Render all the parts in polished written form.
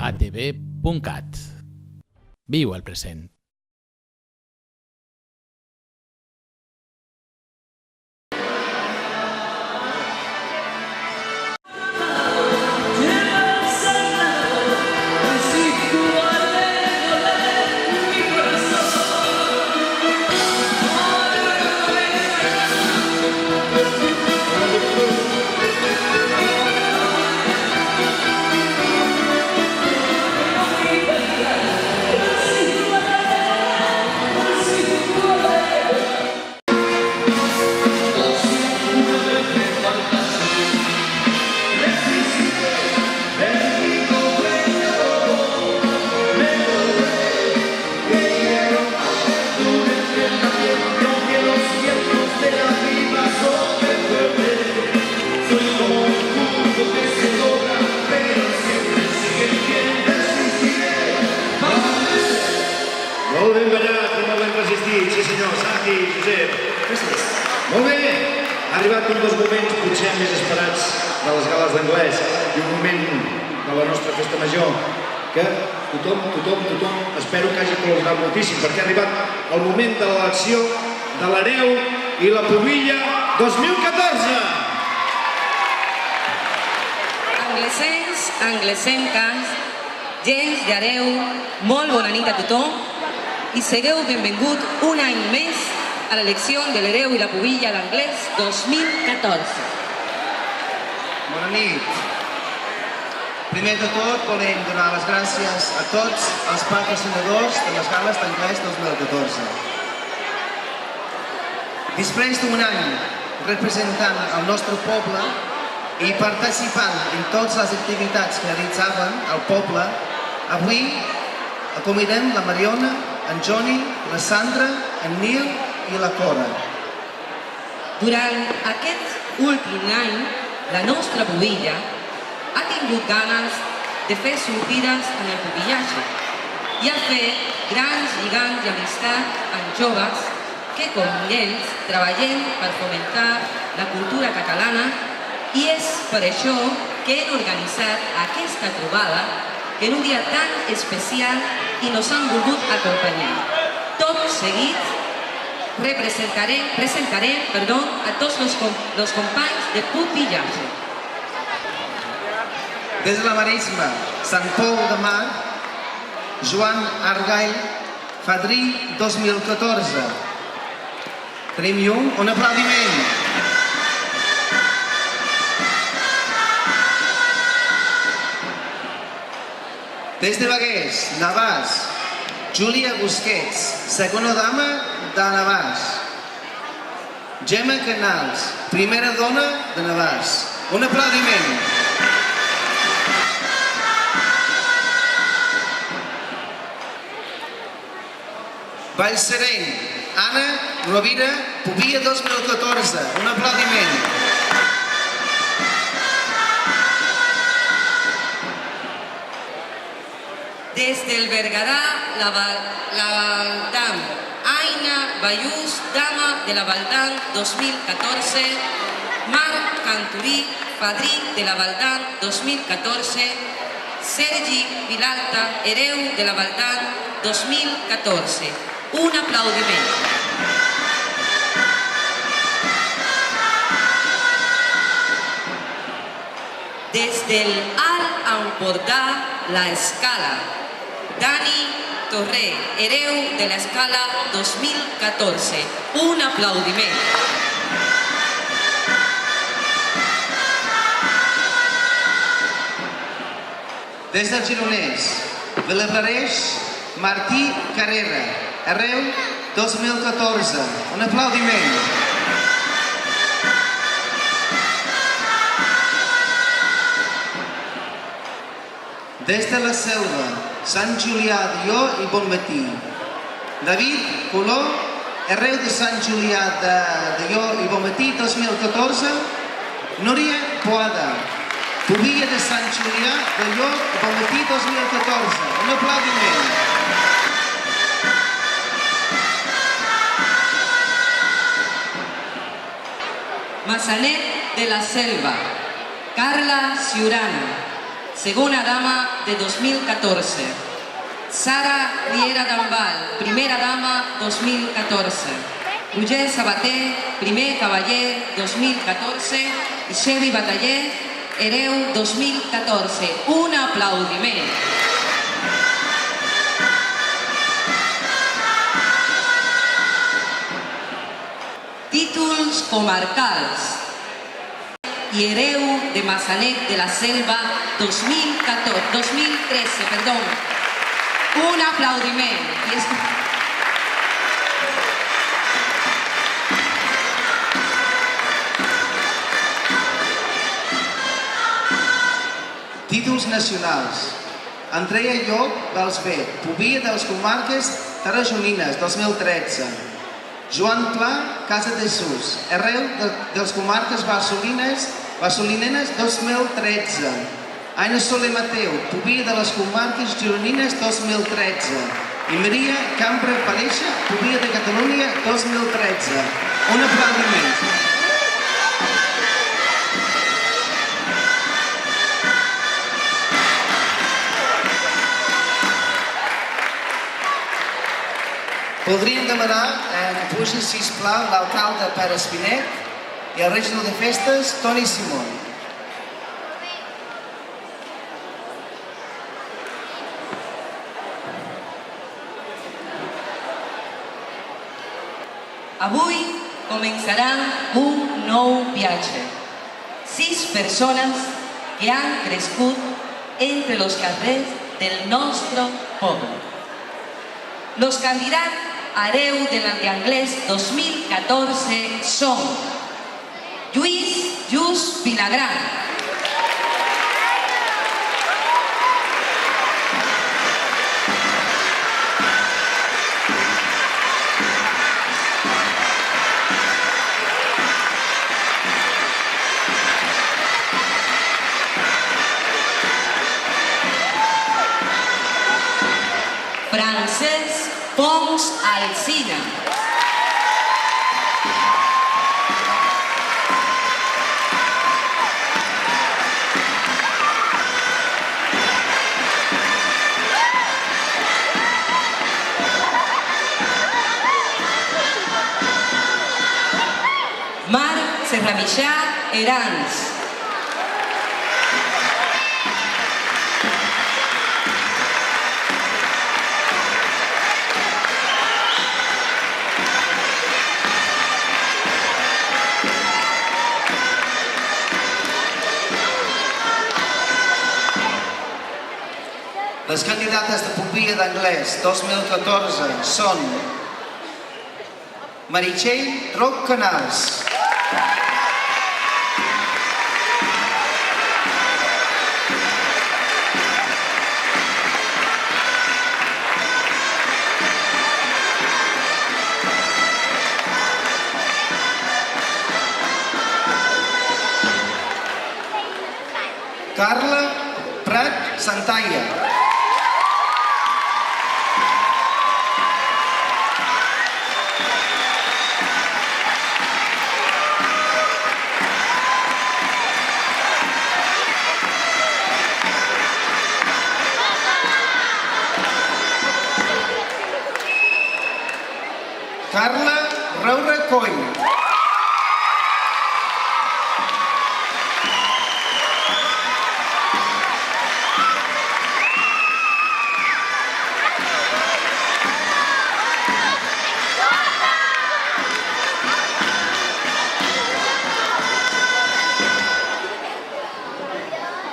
atv.cat. Viu el present. Molt ben ballat i molt ben resistit, sí senyor, Santi, Josep. Gràcies. Molt bé, ha arribat un dels moments potser més esperats de les gales d'anglès i un moment de la nostra festa major que tothom espero que hagi col·laborat moltíssim perquè ha arribat el moment de l'elecció de l'Hereu i la Pubilla 2014. Anglesens, anglesenques, gens d'Hereu, molt bona nit a tothom i segueu benvingut un any més a l'elecció de l'Hereu i la Pubilla d'Anglès 2014. Bona nit. Primer de tot volem donar les gràcies a tots els patrocinadors de les gales d'Anglès 2014. Després d'un any representant el nostre poble i participant en totes les activitats que realitzaven al poble, avui convidem la Mariona, en Johnny, la Sandra, en Nil i la Cora. Durant aquest últim any, la nostra pubilla ha tingut ganes de fer sortides en el pupillatge i ha fet grans lligams d'amistat amb joves que, com ells, treballem per fomentar la cultura catalana i és per això que hem organitzat aquesta trobada en un dia tan especial i nos han volgut acompanyar. Tot seguit presentarem a tots els companys de pupillatge. Des de la Maresma, Sant Pol de Mar, Joan Argall, fadrí 2014. Tenim un aplaudiment. Des de Bagués, Navàs, Júlia Busquets, segona dama de Navàs. Gemma Canals, primera dona de Navàs. Un aplaudiment. Vallsereny, Anna Rovira, Pubilla 2014. Un aplaudiment. Des del Berguedà, la Valdam, Aina Ballús, dama de la Valdam 2014, Marc Canturí, padrí de la Valdam 2014, Sergi Vilalta, hereu de la Valdam 2014. Un aplaudiment. Des del Alt Empordà, la Escala, Dani Torré, hereu de la Escala 2014. Un aplaudiment. Des del Gironès, Vilablareix, Martí Carrera, hereu 2014. Un aplaudiment. Des de la Selva, Sant Julià d'Ió i Bonmatí, David Coló, hereu de Sant Julià d'Ió i Bonmatí 2014, Núria Boada, Pubilla de Sant Julià d'Ió i Bonmatí 2014. Un aplaudiment. Massanet de la Selva, Carla Ciurana, segona dama de 2014. Sara Riera Dambal, primera dama 2014. Roger Sabater, primer cavaller 2014. I Xevi Bataller, hereu 2014. Un aplaudiment. Títols comarcals. I hereu de Massanet de la Selva 2013, perdó. Un aplaudiment. Títols nacionals. Andrea Llop, Belsbet, Pobia de les Comarques Tarragonines, 2013. Joan Pla, Casa de Jesús, hereu de les Comarques Barcelonines, 2013. Aina Soler Mateu, Pobia de les Comarques Gironines, 2013. I Maria Cambra Pareixa, Pobia de Catalunya, 2013. Un aplaudiment. Voldríem demanar que pugi, sisplau, l'alcalde Pere Espinet i el regidor de festes, Toni Simón. Avui començarà un nou viatge. 6 persones que han crescut entre los carrers del nostre poble. Los candidats a hereu de l'Anglès 2014 són Lluís Just Vilagran, Francesc Pons Alsina, Marc Serramixà Herans, les candidates de Pobia d'Anglès 2014 són Meritxell Roc Canals, Carla Prat Santalla, Carla Roura Coll,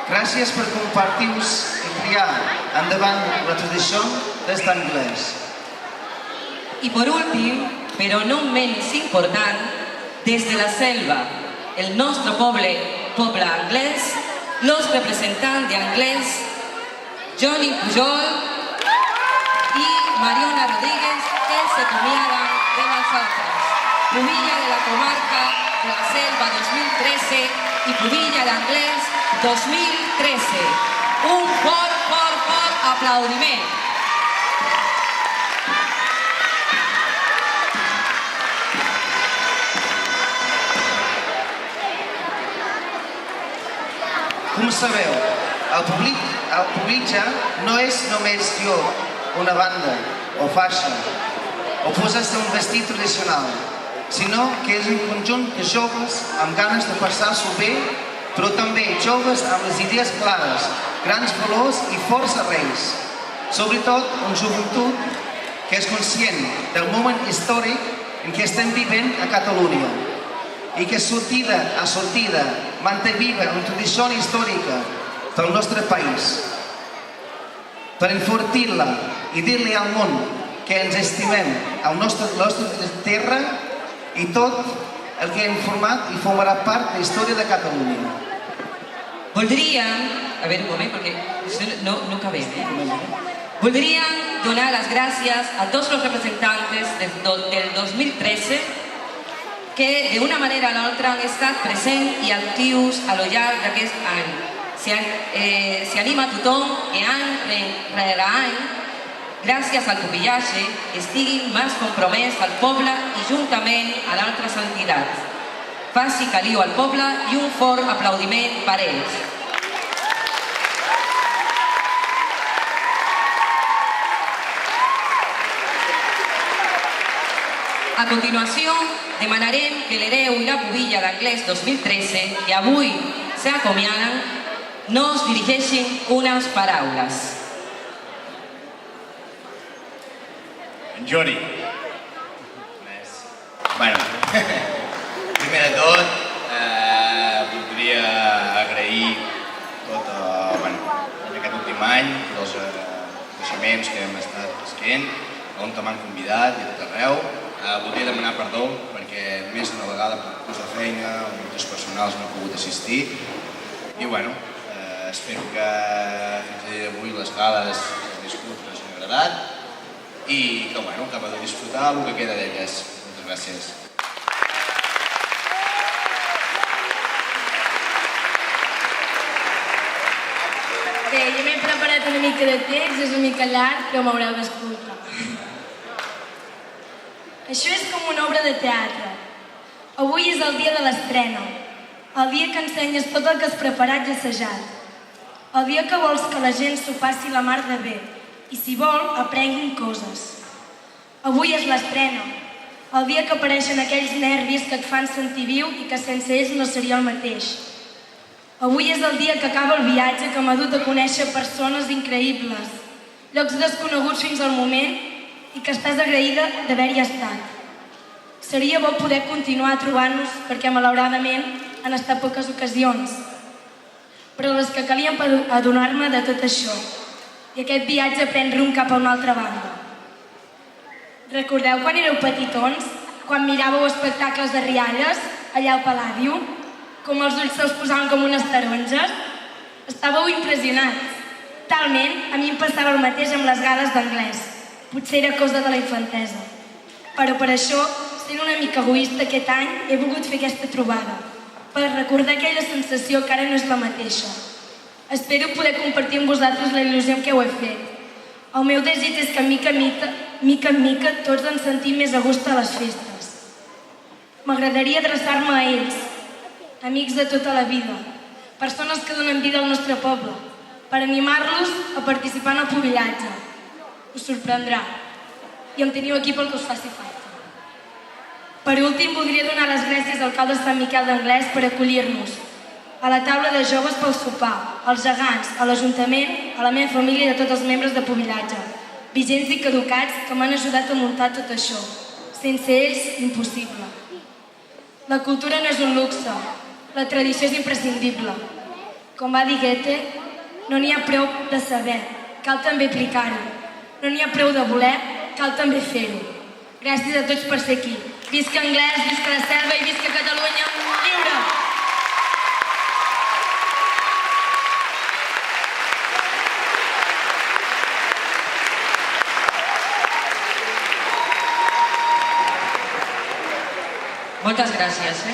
gràcies per compartir-vos i triar endavant la tradició des d'Anglès. y por último, pero no menos important, desde la selva, el nostre poble anglès, los representants de Anglès, Johnny Pujol y Mariona Rodríguez, que se acomiadan de nosotros. Pobilla de la comarca de la Selva 2013 y Pobilla de Anglès 2013. Un fort aplaudiment. Com sabeu, el Pubilla no és només jo, una banda, o faixa, o posar-se un vestit tradicional, sinó que és un conjunt de joves amb ganes de passar-s'ho bé, però també joves amb les idees clares, grans valors i forts arrels. Sobretot, una joventut que és conscient del moment històric en què estem vivint a Catalunya i que sortida a sortida manté viva una tradició històrica del nostre país per enfortir-la i dir-li al món que ens estimem la nostra terra i tot el que hem format i formarà part de la història de Catalunya. Voldríem, a veure un moment perquè no acabem, voldríem donar les gràcies a tots els representants del 2013 que d'una manera o l'altra han estat presents i actius a lo llarg d'aquest any. S'hi anima tothom que any rere any, gràcies al Pupillatge, estiguin més compromès al poble i juntament a altres entitats. Faci caliu al poble i un fort aplaudiment per ells. A continuació, demanarem que l'hereu i la pubilla d'anglès 2013, que avui s'acomiaden, nos dirigeixin unes paraules. En Joni. Bueno, primer de tot, voldria agrair tot aquest últim any, tots els coneixements que hem estat fent, on m'han convidat i a tot arreu. Voldria demanar perdó perquè més d'una vegada per motius de feina o motius personals no he pogut assistir i bueno, espero que fins a dia d'avui les gales que he viscut us hagin agradat i que bueno, acabo de disfrutar el que queda d'elles. Moltes gràcies. Bé, jo m'he preparat una mica de text, és una mica llarg, però m'haureu d'escoltar. Això és com una obra de teatre. Avui és el dia de l'estrena, el dia que ensenyes tot el que has preparat i assajat, el dia que vols que la gent s'ho passi la mar de bé i, si vol, aprenguin coses. Avui és l'estrena, el dia que apareixen aquells nervis que et fan sentir viu i que sense ells no seria el mateix. Avui és el dia que acaba el viatge que m'ha dut a conèixer persones increïbles, llocs desconeguts fins al moment i que estàs agraïda d'haver-hi estat. Seria bo poder continuar trobant-nos perquè, malauradament, han estat poques ocasions, però les que calien per adonar-me de tot això i aquest viatge pren rumb cap a una altra banda. Recordeu quan éreu petitons, quan miràveu espectacles de rialles allà al Palladiu, com els ulls se'ls posaven com unes taronges? Estàveu impressionats. Talment, a mi em passava el mateix amb les gales d'anglès. Potser era cosa de la infantesa. Però per això, sent una mica egoista aquest any, he volgut fer aquesta trobada, per recordar aquella sensació que ara no és la mateixa. Espero poder compartir amb vosaltres la il·lusió amb què ho he fet. El meu desig és que, mica en mica, tots ens sentim més a gust a les festes. M'agradaria adreçar-me a ells, amics de tota la vida, persones que donen vida al nostre poble, per animar-los a participar en el pubillatge. Us sorprendrà. I em teniu aquí pel que us faci falta. Per últim, voldria donar les gràcies al alcalde de Sant Miquel d'Anglès per acollir-nos a la taula de joves pel sopar, als gegants, a l'Ajuntament, a la meva família i a tots els membres de pubillatge, vigents i caducats que m'han ajudat a muntar tot això. Sense ells, impossible. La cultura no és un luxe, la tradició és imprescindible. Com va dir Goethe, no n'hi ha prou de saber, cal també aplicar-ho. No n'hi ha prou de voler, cal també fer-ho. Gràcies a tots per ser aquí. Visca Anglès, visca la Selva i visca Catalunya lliure! Moltes gràcies.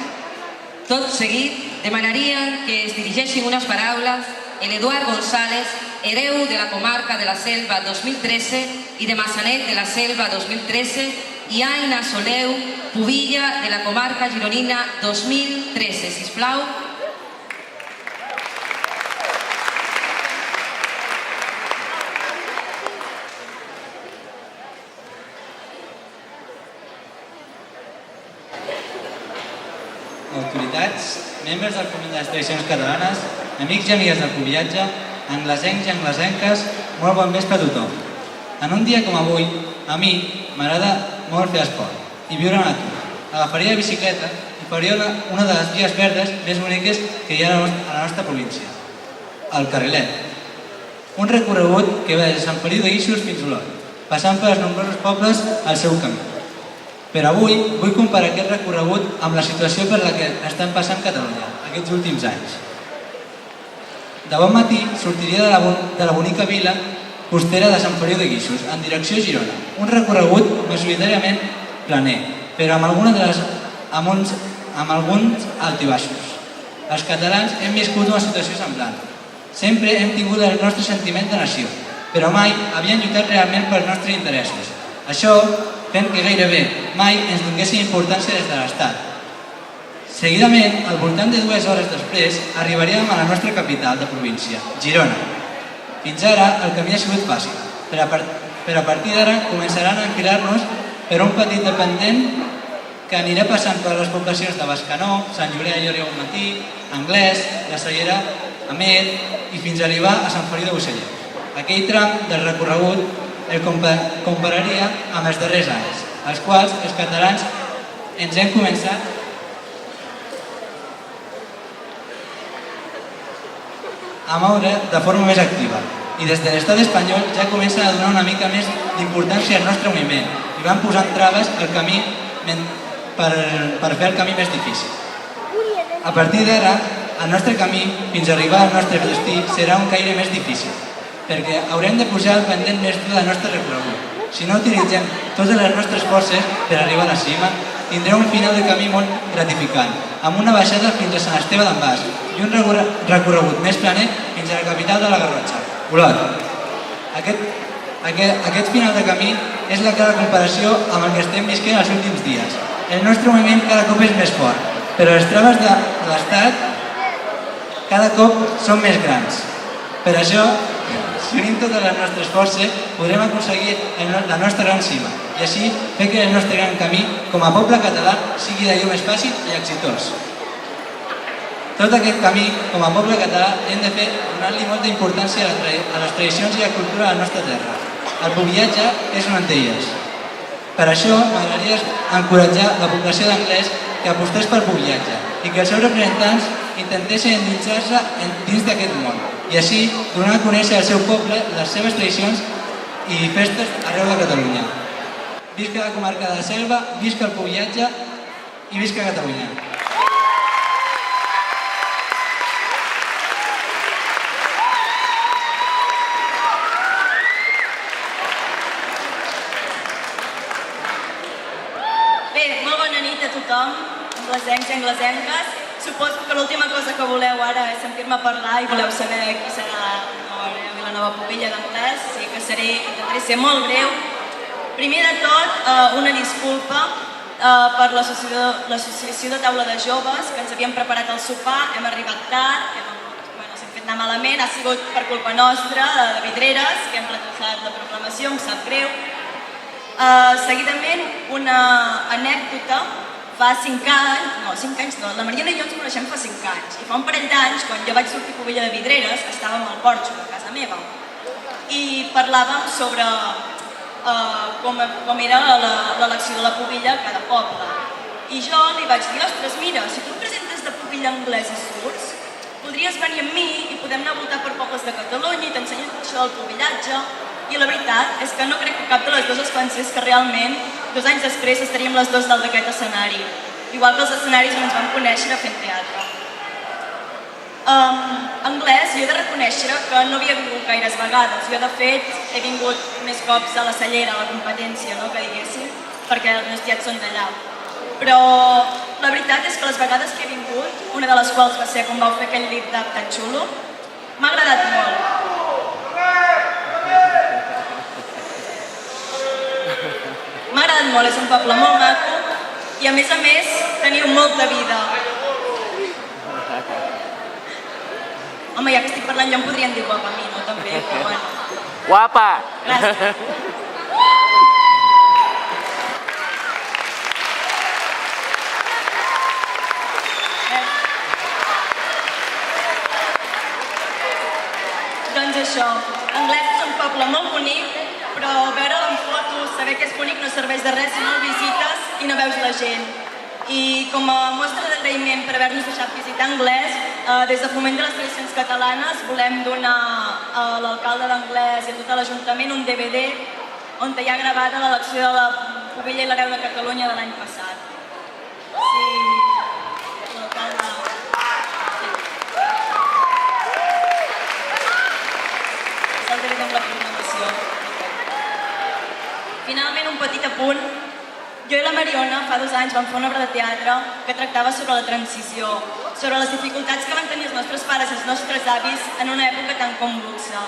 Tot seguit, demanaria que es dirigeixin unes paraules l'Eduard González, hereu de la comarca de la Selva 2013 i de Massanet de la Selva 2013, i Aina Soleu, pubilla de la comarca gironina 2013. Sisplau. autoritats, membres del Foment de les Tradicions Catalanes, amics i amigues del Pubillatge, anglesencs i anglesenques, molt bon vespre a tothom. En un dia com avui, a mi m'agrada molt fer esport i viure a la natura. Agafaria la bicicleta i faria una de les vies verdes més boniques que hi ha a la nostra província, el Carrilet. Un recorregut que va des de Sant Feliu de Guíxols fins a Olot, passant per els nombrosos pobles al seu camí. Però avui vull comparar aquest recorregut amb la situació per la que estan passant Catalunya aquests últims anys. De bon matí sortiria de la bonica vila costera de Sant Feliu de Guíxols en direcció a Girona, un recorregut majoritàriament planer, però amb alguns altibaixos. Els catalans hem viscut una situació semblant. Sempre hem tingut el nostre sentiment de nació, però mai havien lluitat realment pels nostres interessos. Això fent que gairebé mai ens donéssim importància des de l'Estat. Seguidament, al voltant de 2 hores després, arribaríem a la nostra capital de província, Girona. Fins ara el camí ha sigut fàcil, però a partir d'ara començaran a enfilar-nos per un petit dependent que anirà passant per les poblacions de Bescanó, Sant Julià de Lloret i Bonmatí, Anglès, la Cellera, Amer i fins a arribar a Sant Feliu de Buixalleu. Aquell tram del recorregut el compararia amb els darrers anys, els quals els catalans ens hem començat a moure de forma més activa i des de l'estat espanyol ja comencen a donar una mica més d'importància al nostre moviment i van posant traves al camí per fer el camí més difícil. A partir d'ara, el nostre camí fins a arribar al nostre destí serà un caire més difícil, perquè haurem de pujar el pendent més dur del nostre recorregut. Si no utilitzem totes les nostres forces per arribar a la cima, tindrem un final de camí molt gratificant, amb una baixada fins a Sant Esteve d'en Bas i un recorregut més planer fins a la capital de la Garrotxa, Olot. Aquest final de camí és la clara comparació amb el que estem visquent els últims dies. El nostre moviment cada cop és més fort, però les traves de l'Estat cada cop són més grans. Per això, si unim totes les nostres forces, podrem aconseguir la nostra gran cima i així fer que el nostre gran camí, com a poble català, sigui d'allò més fàcil i exitós. Tot aquest camí, com a poble català, hem de fer donar-li molta importància a les tradicions i a la cultura de la nostra terra. El Pubillatge és una d'elles. Per això, m'agradaria encoratjar la població d'Anglès que apostés pel Pubillatge i que els seus representants intentessin endinsar-se dins d'aquest món i així donar a conèixer el seu poble, les seves tradicions i festes arreu de Catalunya. Visca la comarca de la Selva, visca el Pubillatge i visca Catalunya. Bé, molt bona nit a tothom, anglesencs i anglesenques. Suposo que l'última cosa que voleu ara és sentir-me parlar i voleu saber qui serà la nova pubilla d'anglès, així que intentaré ser molt breu. Primer de tot, una disculpa per l'associació de taula de joves, que ens havíem preparat el sopar, hem arribat tard, s'hem fet anar malament, ha sigut per culpa nostra, de Vidreres, que hem retrasat la proclamació, em sap greu. Seguidament, una anècdota. Fa 5 anys, la Mariana i jo ens coneixem fa 5 anys. I fa un parell d'anys, quan jo vaig sortir pubilla de Vidreres, estàvem al porxo de casa meva i parlàvem sobre com era l'elecció de la pubilla a cada poble. I jo li vaig dir, ostres, mira, si tu et presentes de pubilla anglès i surts, podries venir amb mi i podem anar a voltar per pobles de Catalunya i t'ensenyo tot això del pubillatge. I la veritat és que no crec que cap de les dues es pensés que realment 2 anys després estaríem les dues dalt d'aquest escenari. Igual que els escenaris on ens vam conèixer fent teatre. Anglès, jo he de reconèixer que no havia vingut gaires vegades. Jo, de fet, he vingut més cops a la Cellera, a la competència, que diguéssim, perquè els meus tiets són d'allà. Però la veritat és que les vegades que he vingut, una de les quals va ser quan vau fer aquell lip-tap tan xulo, m'ha agradat molt. M'ha agradat molt, és un poble molt maco i a més teniu molta vida. Home, ja que estic parlant jo em podrien dir guapa a mi, no? També, però bueno. Guapa! Gràcies. Gràcies. això. Anglès és un poble molt bonic, però veure'l en fotos, saber que és bonic no serveix de res si no el visites i no veus la gent. I com a mostra d'agraïment per haver-nos deixat visitar Anglès, des de Foment de les Tradicions Catalanes volem donar a l'alcalde d'Anglès i a tot l'Ajuntament un DVD on hi ha gravada l'elecció de la Pubilla i l'Hereu de Catalunya de l'any passat. Sí, l'alcalde... El DVD amb la programació. Finalment, un petit apunt. Jo i la Mariona fa 2 anys vam fer una obra de teatre que tractava sobre la transició, sobre les dificultats que van tenir els nostres pares i els nostres avis en una època tan convulsa.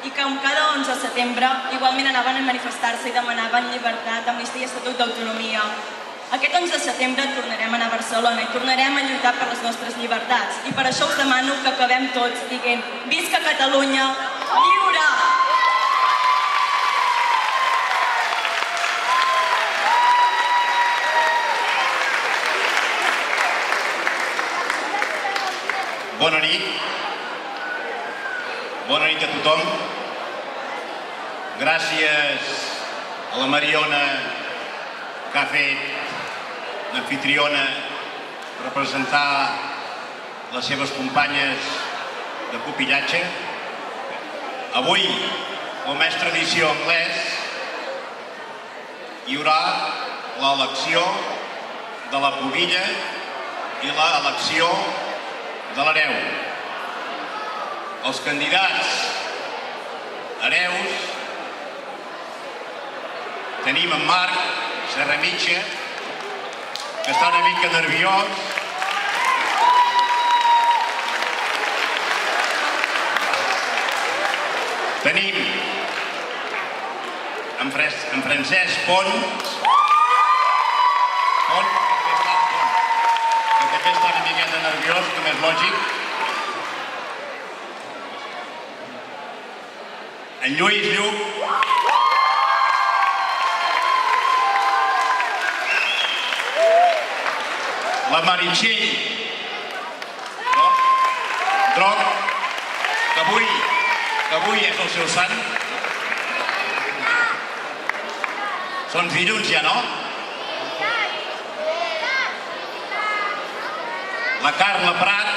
I com cada 11 de setembre, igualment anaven a manifestar-se i demanaven llibertat, amnistia i estatut d'autonomia. Aquest 11 de setembre tornarem a anar a Barcelona i tornarem a lluitar per les nostres llibertats. I per això us demano que acabem tots dient «Visca Catalunya lliure!» Bona nit. Bona nit a tothom. Gràcies a la Mariona que ha fet d'anfitriona representar les seves companyes de pupillatge. Avui, com és tradició Anglès, hi haurà l'elecció de la pubilla i l'elecció de l'hereu. Els candidats hereus tenim en Marc Serramitja, que està una mica nerviós. Tenim en Francesc Pons, que també està una miqueta nerviós, com és lògic. En Lluís Lluc. La Meritxell Droc, que avui és el seu sant. Són dilluns ja, no? La Carla Prat.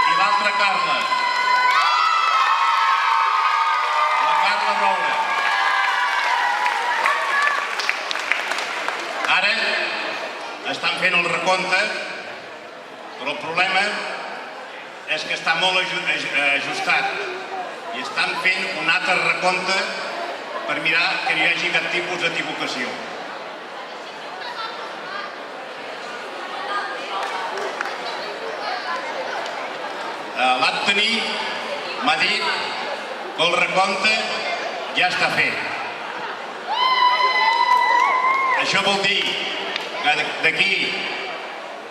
I l'altra Carla. La Carla Roure. Ara estan fent el recompte, però el problema és que està molt ajustat i estan fent un altre recompte per mirar que no hi hagi cap tipus d'equivocació. L'Antoni m'ha dit que el recompte ja està fet. Això vol dir que d'aquí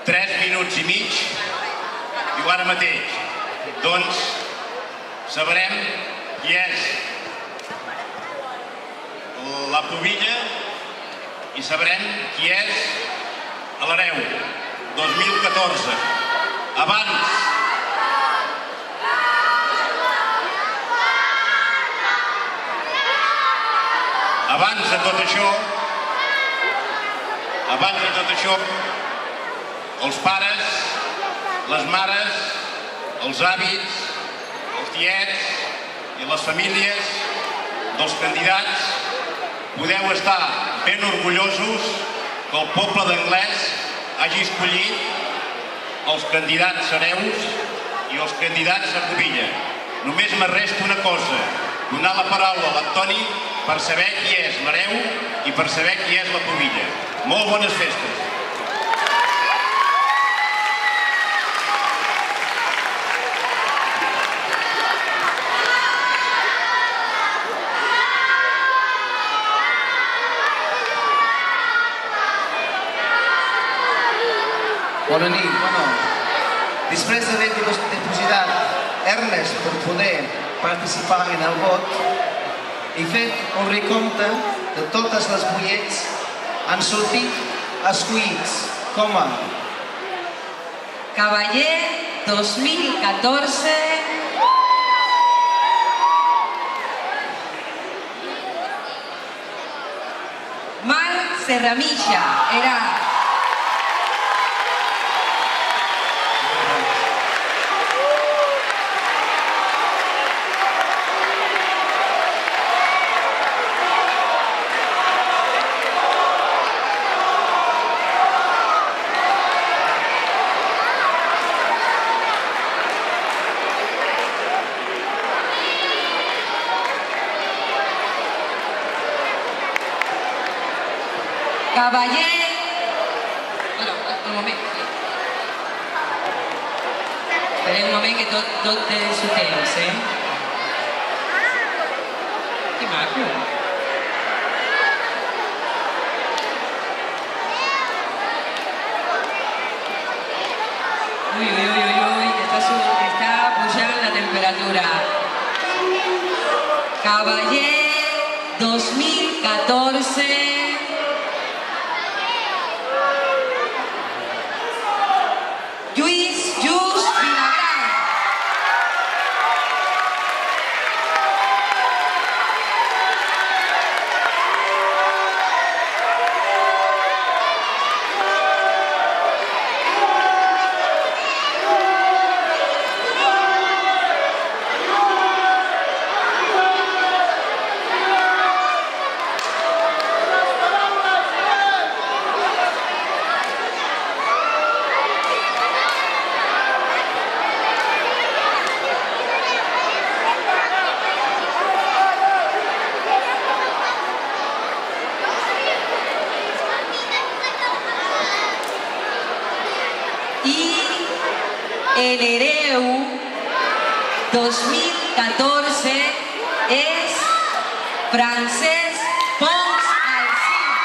3 minuts i mig, diu ara mateix, doncs sabrem qui és la pubilla i sabrem qui és l'hereu 2014. Abans de tot això, els pares, les mares, els avis, els tiets i les famílies dels candidats podeu estar ben orgullosos que el poble d'Anglès hagi escollit els candidats hereus i els candidats a pubilla. Només me resta una cosa, donar la paraula a l'Antoni per saber qui és l'hereu i per saber qui és la pubilla. Molt bones festes. Bona nit. Després d'haver depositat Ernest per poder participar en el vot, he fet un recompte de totes les bullets han sortit escollits com a Cavaller 2014. Marc Serramitja, era. Cavaller... Bueno, un moment, sí. Espereu un moment que tot té el seu temps, Que maco. Ui, està pujant la temperatura. Cavaller 2014... Lluís Just Vinagran. El hereu 2014 és Francesc Pons Alsina.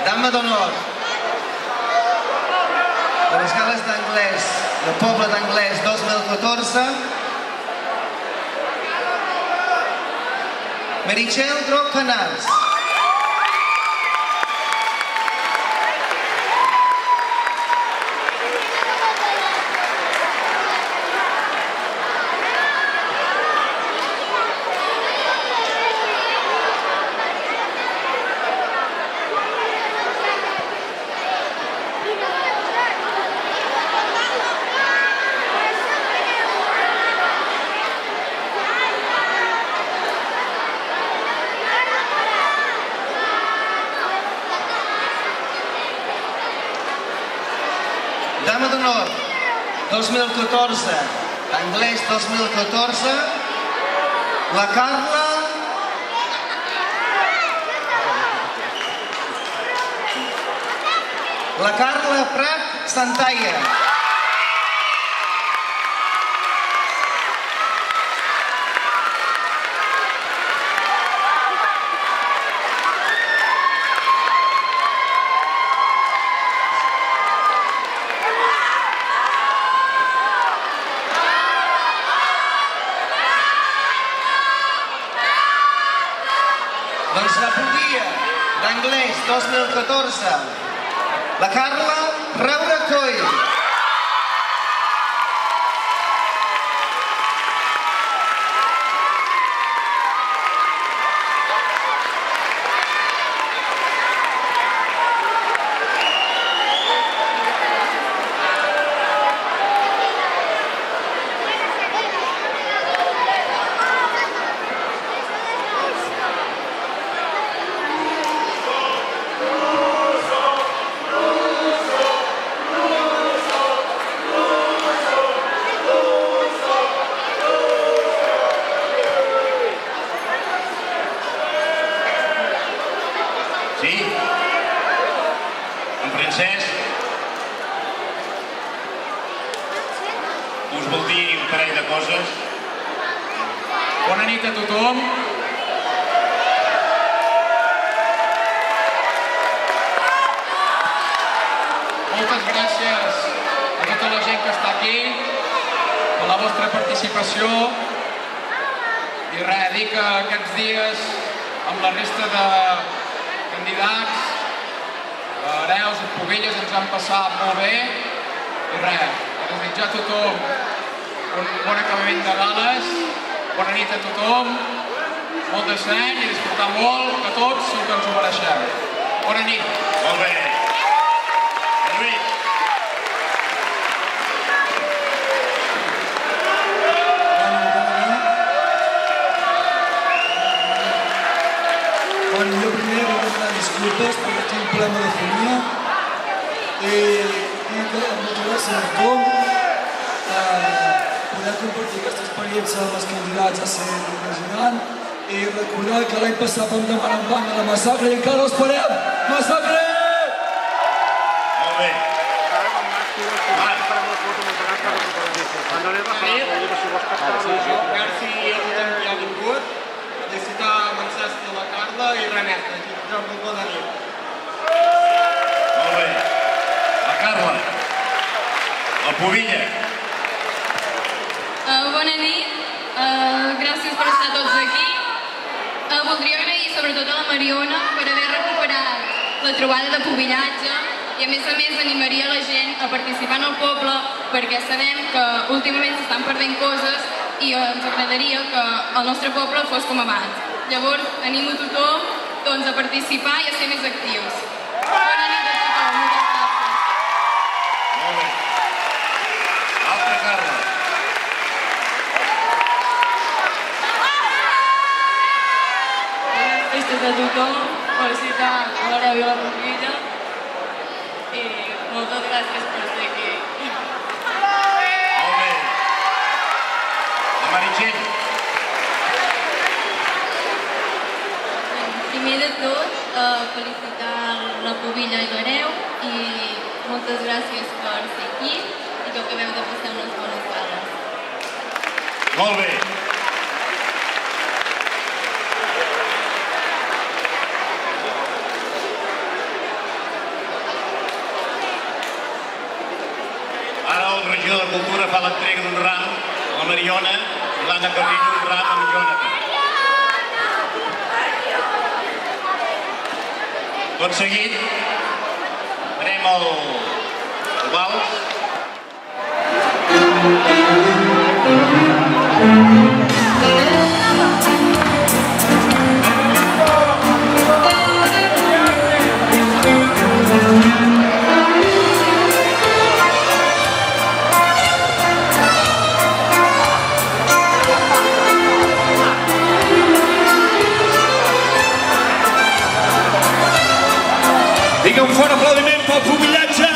Dama d'honor de les gales d'anglès del poble d'anglès 2014, Meritxell Droc Canals. Dama d'honor 2014, anglès 2014, la Carla Prat Santalla. Doncs la provia d'anglès 2014, la Carla Raura Coll. Cesc. Us vol dir un parell de coses. Bona nit a tothom. Moltes gràcies a tota la gent que està aquí per la vostra participació i res, dir que aquests dies amb la resta de candidats, hereus i pubelles ens han passat molt bé i res, desitjar a tothom un bon acabament de gales, bona nit a tothom, molt de seny i disfrutar molt, que tots sí que ens ho mereixem. Bona nit. Molt bé. Lluís. Bueno, jo primer vull demanar disculpes perquè tinc un problema de fonia i que moltes gràcies a tothom poder compartir aquesta experiència amb els candidats a ser impressionant i recordar que l'any passat vam demanar un banc a la massacre i encara ho esperem! Massacre! Molt bé. Merci a tothom que ha vingut, felicitar a Francesc i la Carla i Reneta. Molt bona nit. Molt bé. La Carla. La Pubilla. Bona nit. Gràcies per estar tots aquí. Voldria agrair sobretot a la Mariona per haver recuperat la trobada de pubillatge i a més animaria la gent a participar en el poble perquè sabem que últimament s'estan perdent coses i ens agradaria que el nostre poble fos com abans. Llavors, animo a tothom a participar i a ser més actius. Bona nit a tothom. Molt bé. Altra Carla. Festes a tothom, felicitar a l'Hereu i a la Pubilla i moltes gràcies per estar aquí. Molt bé. La Meritxell. Primer de tot, felicitar la Pubilla i l'Hereu i moltes gràcies per ser aquí i que acabeu de passar unes bones gales. Molt bé. Ara el regidor de Cultura fa l'entrega d'un ram a la Mariona i l'Anna Carrillo un ram amb Jonathan. Tot seguit farem el vals. Vinga, un fort aplaudiment pel pubillatge!